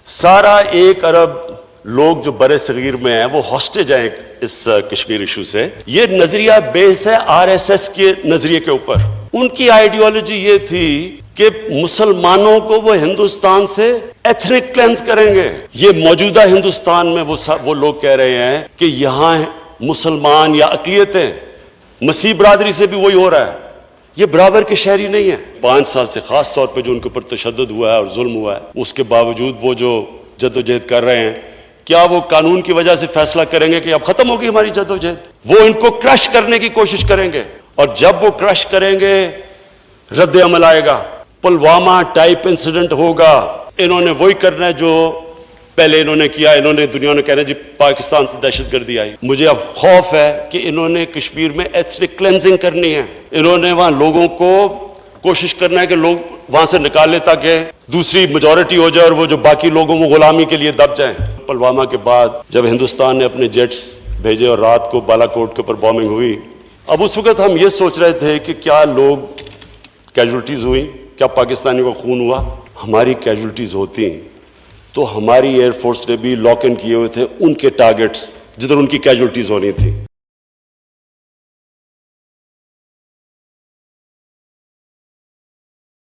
سارا 1 ارب لوگ جو برے صغیر میں ہیں وہ ہاسٹیج ہیں اس کشمیر ایشو سے. یہ نظریہ بیس ہے RSS کے نظریے کے اوپر. ان کی آئیڈیالوجی یہ تھی کہ مسلمانوں کو وہ ہندوستان سے ایتھنک کلینز کریں گے. یہ موجودہ ہندوستان میں وہ لوگ کہہ رہے ہیں کہ یہاں مسلمان یا اقلیتیں، مسیح برادری سے بھی وہی ہو رہا ہے. یہ برابر کے شہری نہیں ہیں. 5 سال سے خاص طور پہ جو ان کے اوپر تشدد ہوا ہے اور ظلم ہوا ہے، اس کے باوجود وہ جو جدوجہد کر رہے ہیں، کیا وہ قانون کی وجہ سے فیصلہ کریں گے کہ اب ختم ہوگی ہماری جدوجہد؟ وہ ان کو کرش کرنے کی کوشش کریں گے، اور جب وہ کرش کریں گے رد عمل آئے گا. پلوامہ ٹائپ انسیڈنٹ ہوگا. انہوں نے وہی کرنا ہے جو پہلے انہوں نے کیا. انہوں نے دنیا نے کہنا جی پاکستان سے دہشت گردی آئی. مجھے اب خوف ہے کہ انہوں نے کشمیر میں ایتھنک کلینزنگ کرنی ہے. انہوں نے وہاں لوگوں کو کوشش کرنا ہے کہ لوگ وہاں سے نکال لیں تاکہ دوسری میجورٹی ہو جائے اور وہ جو باقی لوگوں وہ غلامی کے لیے دب جائیں. پلوامہ کے بعد جب ہندوستان نے اپنے جیٹس بھیجے اور رات کو بالا کوٹ کے اوپر بامبنگ ہوئی، اب اس وقت ہم یہ سوچ رہے تھے کہ کیا لوگ کیجولٹیز ہوئی، کیا پاکستانیوں کا خون ہوا. ہماری کیجولٹیز ہوتی تو ہماری ایئر فورس نے بھی لاک ان کیے ہوئے تھے ان کے ٹارگٹس جدھر ان کی کیجولٹیز ہونی تھی.